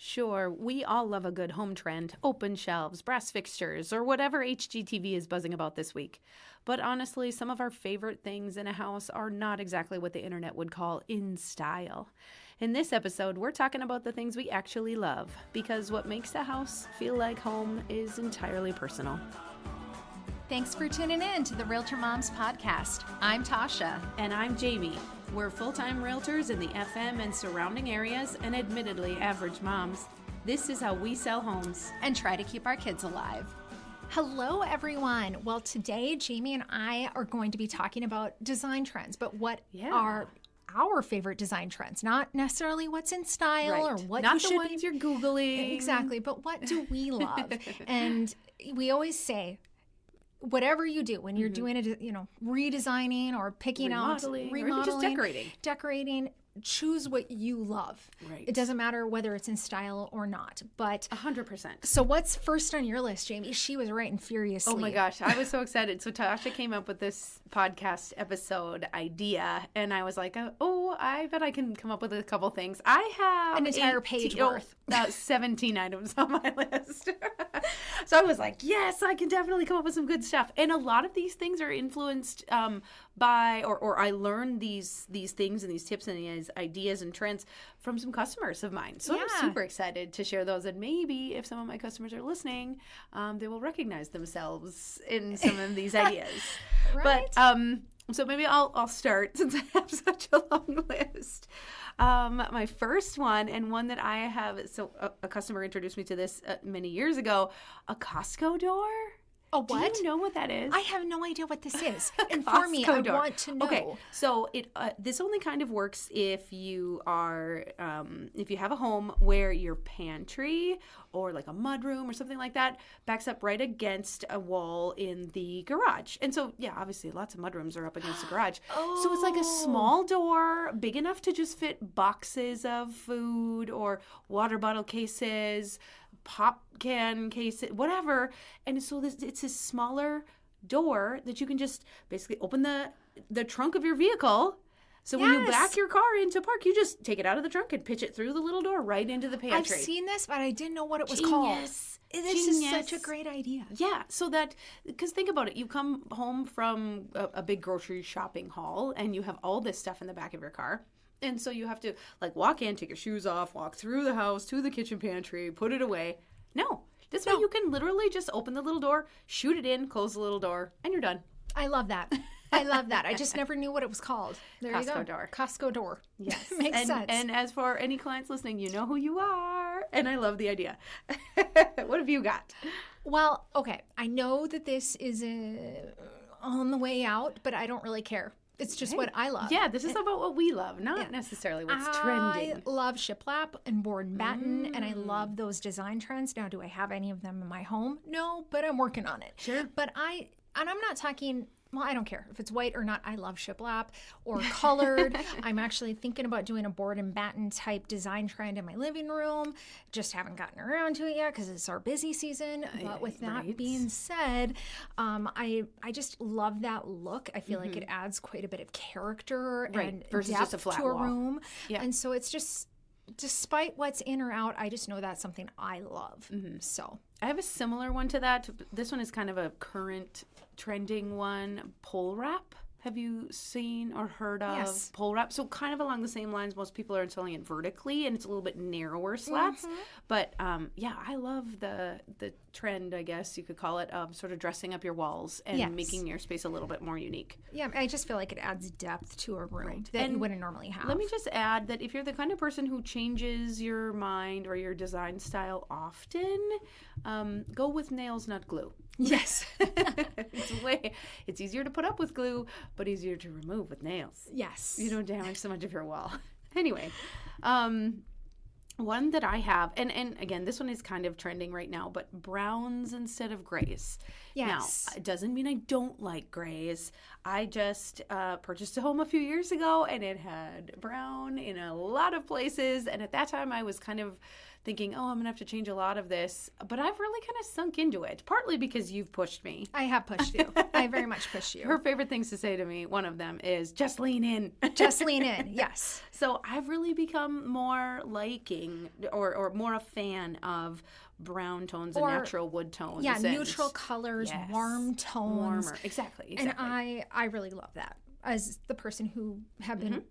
Sure, we all love a good home trend, open shelves, brass fixtures, or whatever HGTV is buzzing about this week. But honestly, some of our favorite things in a house are not exactly what the internet would call in style. In this episode, we're talking about the things we actually love, because what makes a house feel like home is entirely personal. Thanks for tuning in to the RealtorMoms Podcast. I'm Tasha. And I'm Jamie. We're full-time realtors in the FM and surrounding areas, and admittedly average moms. This is how we sell homes. And try to keep our kids alive. Hello, everyone. Well, today, Jamie and I are going to be talking about design trends, but what are our favorite design trends, not necessarily what's in style or what not you the should ones you're Googling. Exactly, but what do we love? And we always say, whatever you do when you're doing redesigning or picking remodeling, or just decorating, choose what you love. Right. It doesn't matter whether it's in style or not. But 100%. So what's first on your list, Jamie? She was writing furiously. Oh my gosh, I was so excited. So Tasha came up with this podcast episode idea, and I was like, oh, I bet I can come up with a couple things. I have an entire page worth. 17 items on my list. So I was like, yes, I can definitely come up with some good stuff. And a lot of these things are influenced by, or I learned these things and these tips and these ideas and trends from some customers of mine. So I'm super excited to share those. And maybe if some of my customers are listening, they will recognize themselves in some of these ideas. Right. But so maybe I'll start since I have such a long list. My first one, and one that I have, so a customer introduced me to this many years ago, a Costco door. A what? Do you know what that is? I have no idea what this is. Inform me. I want to know. Okay, so this only kind of works if you are if you have a home where your pantry or like a mudroom or something like that backs up right against a wall in the garage. And so, yeah, obviously lots of mudrooms are up against the garage. So it's like a small door, big enough to just fit boxes of food or water bottle cases, pop can case, whatever. And so it's a smaller door that you can just basically open the trunk of your vehicle. So when you back your car into park, you just take it out of the trunk and pitch it through the little door right into the pantry. I've seen this, but I didn't know what it was called. This is such a great idea. Yeah, so that, because think about it, you come home from a big grocery shopping haul and you have all this stuff in the back of your car. And so you have to like walk in, take your shoes off, walk through the house to the kitchen pantry, put it away. No. This way you can literally just open the little door, shoot it in, close the little door, and you're done. I love that. I love that. I just never knew what it was called. There you go. Costco door. Costco door. Yes. Makes sense. And as for any clients listening, you know who you are. And I love the idea. What have you got? Well, okay. I know that this is on the way out, but I don't really care. It's just what I love. Yeah, this is about what we love, not necessarily what's trending. I love shiplap and board and batten, and I love those design trends. Now, do I have any of them in my home? No, but I'm working on it. Sure. But I'm not talking, well, I don't care if it's white or not. I love shiplap or colored. I'm actually thinking about doing a board and batten type design trend in my living room. Just haven't gotten around to it yet because it's our busy season. But with that being said, I just love that look. I feel like it adds quite a bit of character and versus depth just a flat to a wall. room. Yeah. And so it's just, despite what's in or out, I just know that's something I love. So I have a similar one to that. This one is kind of a current trending one, pole wrap. Have you seen or heard of pole wrap? So kind of along the same lines, most people are installing it vertically, and it's a little bit narrower slats. But yeah, I love the trend, I guess you could call it, of sort of dressing up your walls and making your space a little bit more unique. Yeah, I just feel like it adds depth to a room that you wouldn't normally have. Let me just add that if you're the kind of person who changes your mind or your design style often, go with nails, not glue. Yes. It's easier to put up with glue, but easier to remove with nails. Yes. You don't damage so much of your wall. Anyway, one that I have, and again, this one is kind of trending right now, but browns instead of grays. Yes. Now, it doesn't mean I don't like grays. I just purchased a home a few years ago, and it had brown in a lot of places, and at that time I was kind of thinking, oh, I'm going to have to change a lot of this. But I've really kind of sunk into it, partly because you've pushed me. I have pushed you. I very much pushed you. Her favorite things to say to me, one of them is, just lean in. Just lean in, yes. So I've really become more liking or more a fan of brown tones and natural wood tones. Yeah, and neutral colors, warm tones. Warmer, exactly. And I really love that. As the person who have been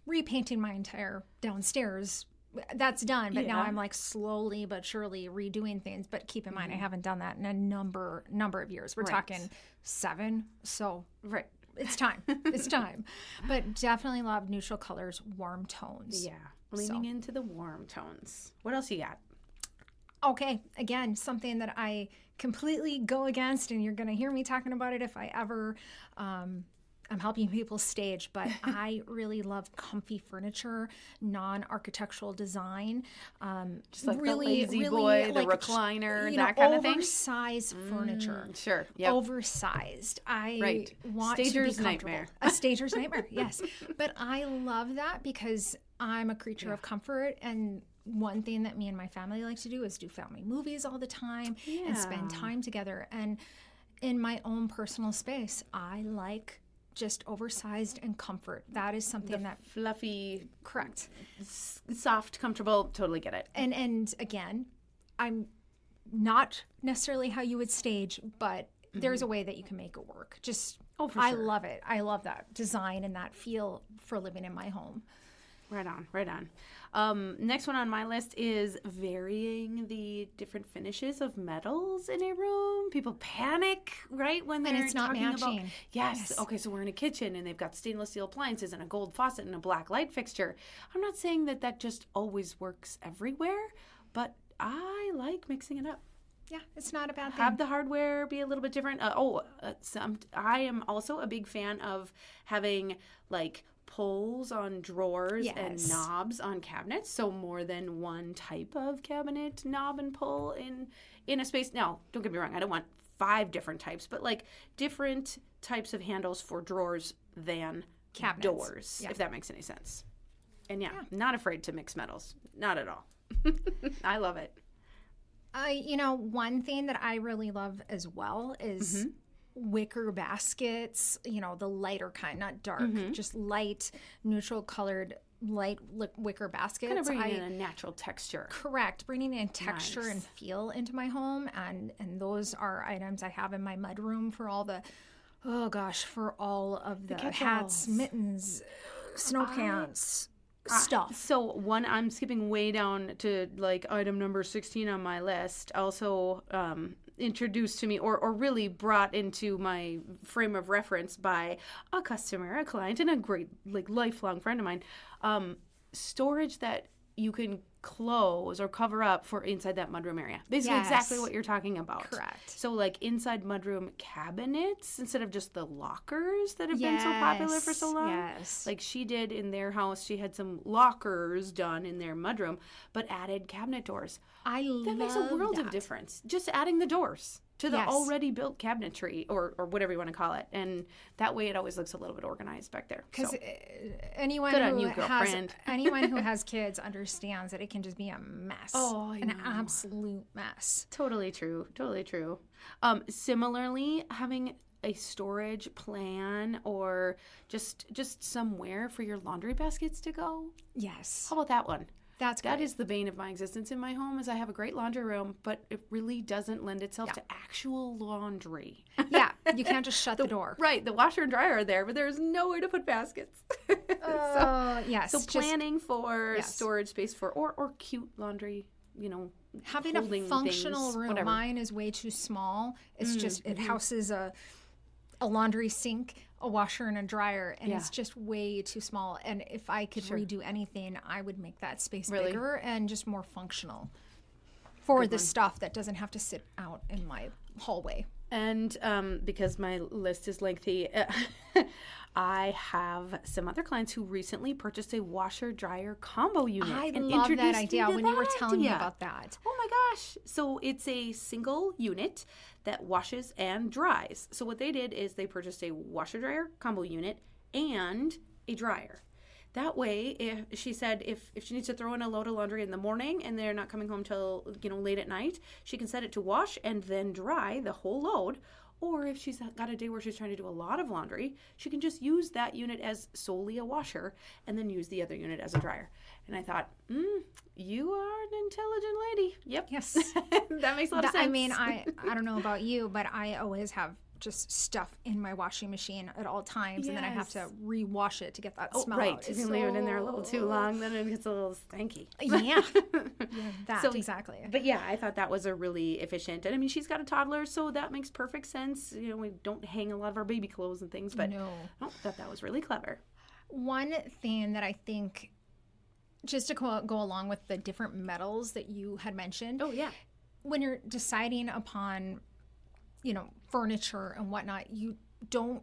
repainting my entire downstairs, that's done. But now I'm like slowly but surely redoing things. But keep in mind, I haven't done that in a number of years. We're talking 7. So it's time. It's time. But definitely love neutral colors, warm tones. Yeah, leaning into the warm tones. What else you got? Okay, again, something that I completely go against, and you're going to hear me talking about it if I ever, I'm helping people stage, but I really love comfy furniture, non-architectural design. Just like really, the lazy boy, the recliner, that kind of thing? Oversized furniture. Sure, yep. Oversized. I want Stager's to be comfortable. nightmare. A stager's nightmare, yes. But I love that because I'm a creature of comfort, and one thing that me and my family like to do is do family movies all the time and spend time together. And in my own personal space, I like just oversized and comfort. That is something that fluffy, correct, soft, comfortable. Totally get it. And again, I'm not necessarily how you would stage, but there's a way that you can make it work. Just I love it. I love that design and that feel for living in my home. Right on, right on. Next one on my list is varying the different finishes of metals in a room. People panic, right, when they're it's not talking matching. about. Yes. Okay, so we're in a kitchen and they've got stainless steel appliances and a gold faucet and a black light fixture. I'm not saying that just always works everywhere, but I like mixing it up. Yeah, it's not a bad thing. Have the hardware be a little bit different. I am also a big fan of having like pulls on drawers and knobs on cabinets, so more than one type of cabinet knob and pull in a space. Now, don't get me wrong, I don't want 5 different types, but like different types of handles for drawers than cabinets. Doors, if that makes any sense. And not afraid to mix metals, not at all. I love it. One thing that I really love as well is wicker baskets, the lighter kind, not dark, just light, neutral colored, light wicker baskets. Kind of bringing in a natural texture. Correct. Bringing in texture and feel into my home. And those are items I have in my mudroom for all the, for all of the hats, mittens, snow pants. Stuff. So I'm skipping way down to like item number 16 on my list. Also introduced to me or really brought into my frame of reference by a customer, a client, and a great like lifelong friend of mine. Storage that you can close or cover up for inside that mudroom area. Basically exactly what you're talking about. Correct. So like inside mudroom cabinets instead of just the lockers that have been so popular for so long. Yes. Like she did in their house, she had some lockers done in their mudroom, but added cabinet doors. That makes a world of difference. Just adding the doors to the already built cabinetry or whatever you want to call it. And that way it always looks a little bit organized back there. Because anyone who has kids understands that it can just be a mess. Oh, I know. An absolute mess. Totally true. Totally true. Similarly, having a storage plan or just somewhere for your laundry baskets to go. Yes. How about that one? That is the bane of my existence in my home is I have a great laundry room, but it really doesn't lend itself to actual laundry. Yeah, you can't just shut the door. Right, the washer and dryer are there, but there's nowhere to put baskets. So planning for storage space for or cute laundry, having a functional room. Whatever. Mine is way too small. It's just it houses a laundry sink, a washer and a dryer, and it's just way too small. And if I could redo anything, I would make that space bigger and just more functional for the stuff that doesn't have to sit out in my hallway. And because my list is lengthy, I have some other clients who recently purchased a washer-dryer combo unit. I love that idea when you were telling me about that. Oh my gosh. So it's a single unit that washes and dries. So what they did is they purchased a washer-dryer combo unit and a dryer. That way, if she said if she needs to throw in a load of laundry in the morning and they're not coming home till, late at night, she can set it to wash and then dry the whole load. Or if she's got a day where she's trying to do a lot of laundry, she can just use that unit as solely a washer and then use the other unit as a dryer. And I thought, you are an intelligent lady. Yep. Yes. That makes a lot of sense. I mean, I don't know about you, but I always have just stuff in my washing machine at all times, and then I have to rewash it to get that smell out. If you leave it in there a little too long, then it gets a little stanky. Yeah, exactly. But yeah, I thought that was a really efficient. And I mean, she's got a toddler, so that makes perfect sense. We don't hang a lot of our baby clothes and things, but I thought that was really clever. One thing that I think, just to go along with the different metals that you had mentioned. Oh, yeah. When you're deciding upon furniture and whatnot, I don't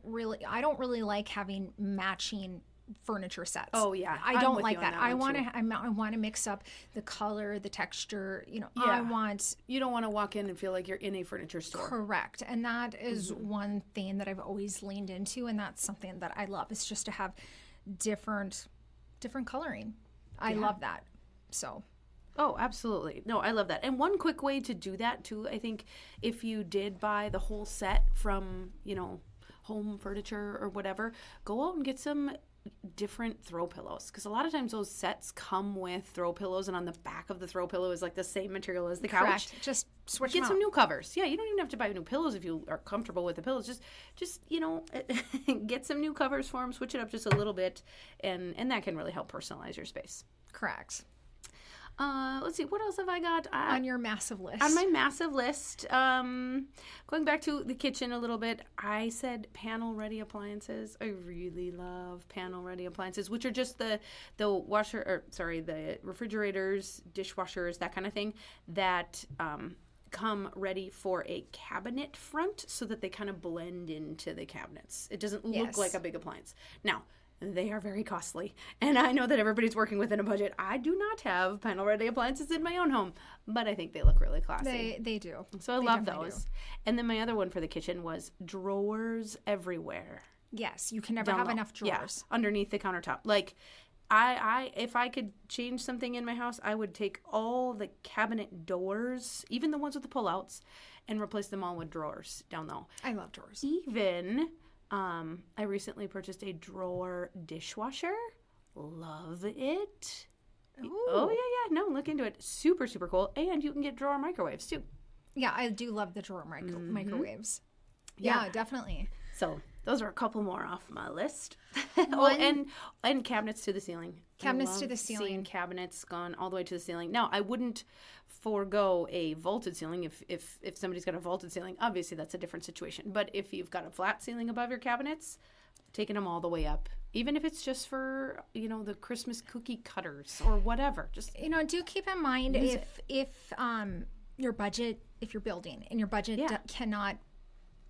really like having matching furniture sets. Oh yeah, I don't like that. I want to mix up the color, the texture. You don't want to walk in and feel like you're in a furniture store. Correct, and that is one thing that I've always leaned into, and that's something that I love. Is just to have different coloring. I love that. So. Oh, absolutely. No, I love that. And one quick way to do that, too, I think if you did buy the whole set from, home furniture or whatever, go out and get some different throw pillows. Because a lot of times those sets come with throw pillows, and on the back of the throw pillow is like the same material as the couch. Correct. Just switch Get some new covers. Yeah, you don't even have to buy new pillows if you are comfortable with the pillows. Just get some new covers for them, switch it up just a little bit, and that can really help personalize your space. Correct. Let's see, what else have I got? On your massive list. On my massive list, going back to the kitchen a little bit, I said panel-ready appliances. I really love panel-ready appliances, which are just the refrigerators, dishwashers, that kind of thing, that come ready for a cabinet front so that they kind of blend into the cabinets. It doesn't look like a big appliance. Now, they are very costly, and I know that everybody's working within a budget. I do not have panel-ready appliances in my own home, but I think they look really classy. They do. So I love those. And then my other one for the kitchen was drawers everywhere. Yes, you can never have enough drawers. Yeah, underneath the countertop. Like, I if I could change something in my house, I would take all the cabinet doors, even the ones with the pullouts, and replace them all with drawers down low. I love drawers. Even... I recently purchased a drawer dishwasher. Love it. Ooh. Oh, yeah. No, look into it. Super, super cool. And you can get drawer microwaves, too. Yeah, I do love the drawer microwaves. Yeah, definitely. So those are a couple more off my list. And cabinets to the ceiling. Cabinets to the ceiling. Seeing cabinets gone all the way to the ceiling. Now, I wouldn't forego a vaulted ceiling if somebody's got a vaulted ceiling. Obviously, that's a different situation. But if you've got a flat ceiling above your cabinets, taking them all the way up, even if it's just for the Christmas cookie cutters or whatever. Just do keep in mind if your budget, if you're building and your budget cannot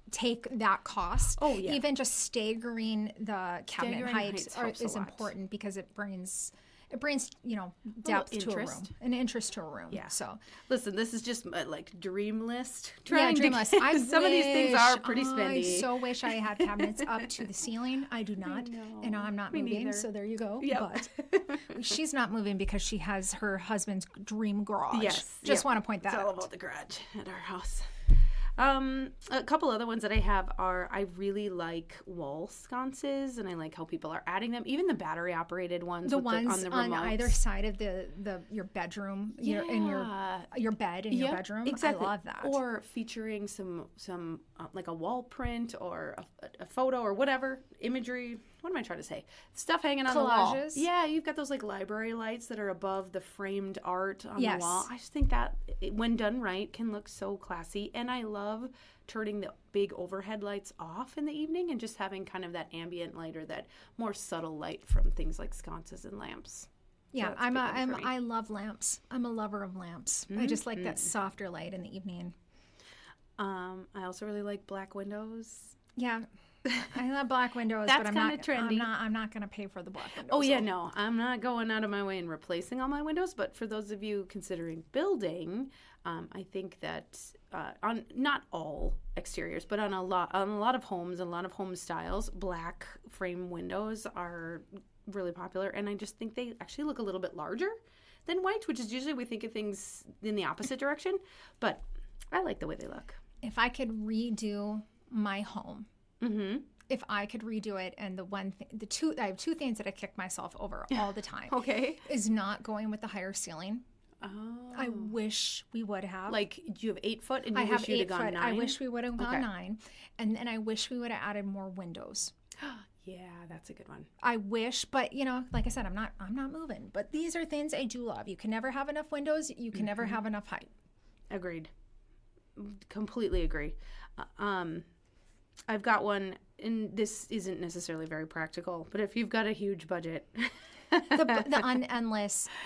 take that cost. Oh, yeah. Even just staggering the cabinet heights is important because it brings depth to a room, an interest to a room. Yeah. So listen, this is just like dream list. Dream list. Some of these things are pretty spendy. I so wish I had cabinets up to the ceiling. I do not, and I'm not moving. Neither. So there you go. Yep. But she's not moving because she has her husband's dream garage. Yes. Just want to point that out. It's all about the garage at our house. A couple other ones that I have are, I really like wall sconces, and I like how people are adding them. Even the battery operated ones. The ones on either side of your bedroom, your bed in your bedroom. Exactly. I love that. Or featuring some like a wall print or a photo or whatever imagery. What am I trying to say? Stuff hanging on the wall. Collages. Yeah, you've got those like library lights that are above the framed art on the Yes. wall. I just think that, when done right, can look so classy. And I love turning the big overhead lights off in the evening and just having kind of that ambient light or that more subtle light from things like sconces and lamps. Yeah, So I love lamps. I'm a lover of lamps. I just like that softer light in the evening. I also really like black windows. Yeah. I love black windows, That's but I'm kinda not trendy. I'm not going to pay for the black windows. Oh, yeah, no. I'm not going out of my way and replacing all my windows. But for those of you considering building, I think that on not all exteriors, but on a lot of homes, a lot of home styles, black frame windows are really popular, and I just think they actually look a little bit larger than white, which is usually we think of things in the opposite direction, but I like the way they look. If I could redo my home, if I could redo it, and I have two things that I kick myself over all the time. Okay. Is not going with the higher ceiling. Oh. I wish we would have. Like, do you have 8 foot and I you have wish you'd have 8 gone foot. 9? I wish we would have gone 9. And then I wish we would have added more windows. Yeah, that's a good one. I wish, but like I said, I'm not moving. But these are things I do love. You can never have enough windows. You can never have enough height. Agreed. Completely agree. I've got one, and this isn't necessarily very practical, but if you've got a huge budget, the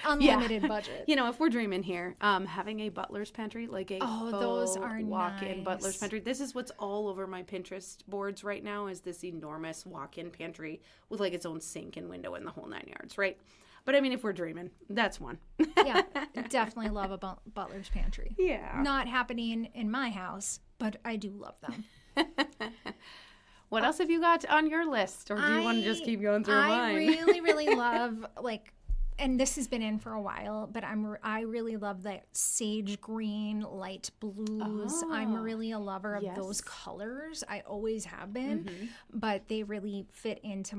unlimited budget. If we're dreaming here, having a butler's pantry, like a those are walk-in nice. Butler's pantry. This is what's all over my Pinterest boards right now, is this enormous walk-in pantry with like its own sink and window and the whole 9 yards, right? But I mean, if we're dreaming, that's one. Yeah, definitely love a butler's pantry. Yeah. Not happening in my house, but I do love them. What else have you got on your list, or do you want to just keep going through mine? I really, really love, and this has been in for a while, but I really love that sage green, light blues. I'm really a lover of those colors. I always have been, but they really fit into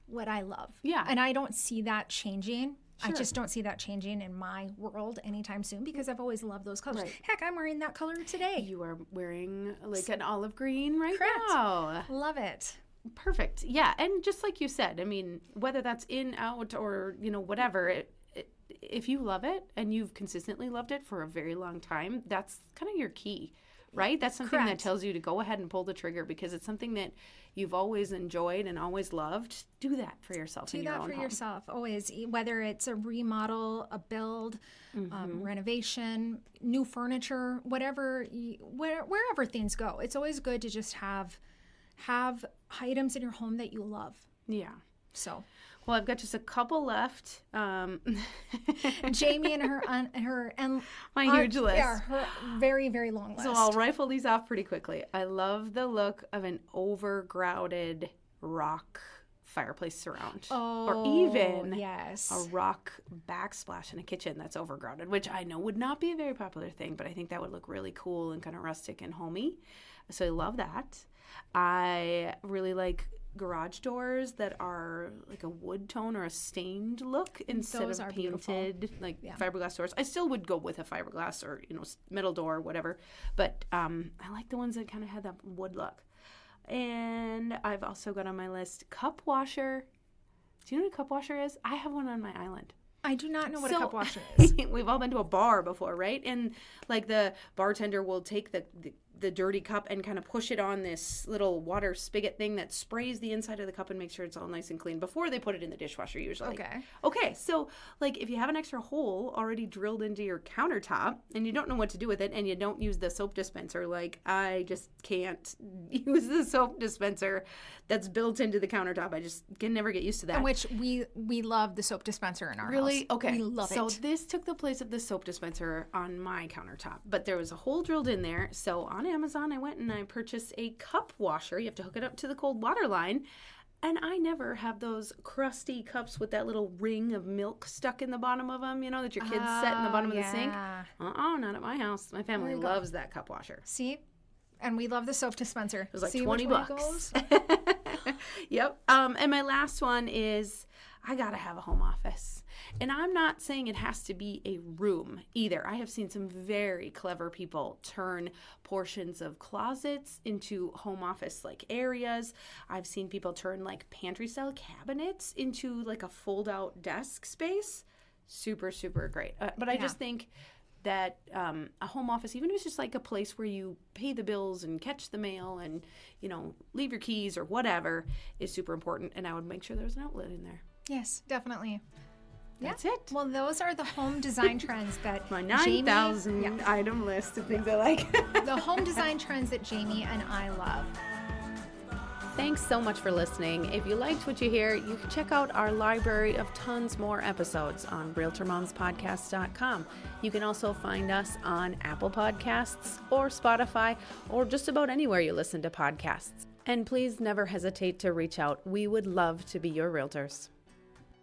what I love. Yeah. And I don't see that changing. Sure. I just don't see that changing in my world anytime soon, because I've always loved those colors. Right. Heck, I'm wearing that color today. You are wearing like an olive green right Correct. now. Love it. Perfect. Yeah. And just like you said, I mean, whether that's in, out, or, whatever, if you love it and you've consistently loved it for a very long time, that's kind of your key, right? That's something that tells you to go ahead and pull the trigger, because it's something that you've always enjoyed and always loved. Do that for yourself in your own home. Do that for yourself, always. Whether it's a remodel, a build, renovation, new furniture, wherever things go. It's always good to just have items in your home that you love. Yeah. So. Well, I've got just a couple left. Jamie and her my huge list. Yeah, her very, very long list. So I'll rifle these off pretty quickly. I love the look of an overgrouted rock fireplace surround. Or even a rock backsplash in a kitchen that's overgrouted, which I know would not be a very popular thing, but I think that would look really cool and kind of rustic and homey. So I love that. I really like garage doors that are like a wood tone or a stained look instead of painted fiberglass doors. I still would go with a fiberglass or metal door or whatever, but I like the ones that kind of have that wood look. And I've also got on my list cup washer. Do you know what a cup washer is? I have one on my island. I do not know what a cup washer is. We've all been to a bar before, right? And like the bartender will take the dirty cup and kind of push it on this little water spigot thing that sprays the inside of the cup and makes sure it's all nice and clean before they put it in the dishwasher usually. Okay, so like if you have an extra hole already drilled into your countertop and you don't know what to do with it and you don't use the soap dispenser, like I just can't use the soap dispenser that's built into the countertop. I just can never get used to that. And which we love the soap dispenser in our house. Really? Okay. We love it. So this took the place of the soap dispenser on my countertop, but there was a hole drilled in there. So on Amazon, I went and I purchased a cup washer. You have to hook it up to the cold water line. And I never have those crusty cups with that little ring of milk stuck in the bottom of them, that your kids set in the bottom of the sink. Not at my house. My family loves that cup washer. See? And we love the soap dispenser. It was like $20. Yep. And my last one is I got to have a home office. And I'm not saying it has to be a room either. I have seen some very clever people turn portions of closets into home office like areas. I've seen people turn like pantry style cabinets into like a fold out desk space. Super, super great. But I just think that a home office, even if it's just like a place where you pay the bills and catch the mail and, leave your keys or whatever, is super important. And I would make sure there's an outlet in there. Yes, definitely. That's it. Well, those are the home design trends that my 9,000 item list of things I like. The home design trends that Jamie and I love. Thanks so much for listening. If you liked what you hear, you can check out our library of tons more episodes on RealtorMomsPodcast.com. You can also find us on Apple Podcasts or Spotify or just about anywhere you listen to podcasts. And please never hesitate to reach out. We would love to be your realtors.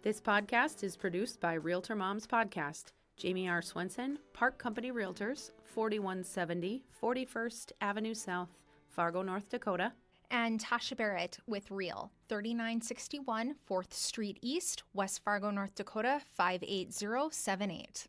This podcast is produced by RealtorMoms Podcast. Jamie R. Swenson, Park Company Realtors, 4170 41st Avenue South, Fargo, North Dakota. And Tasha Barrett with Real, 3961 4th Street East, West Fargo, North Dakota, 58078.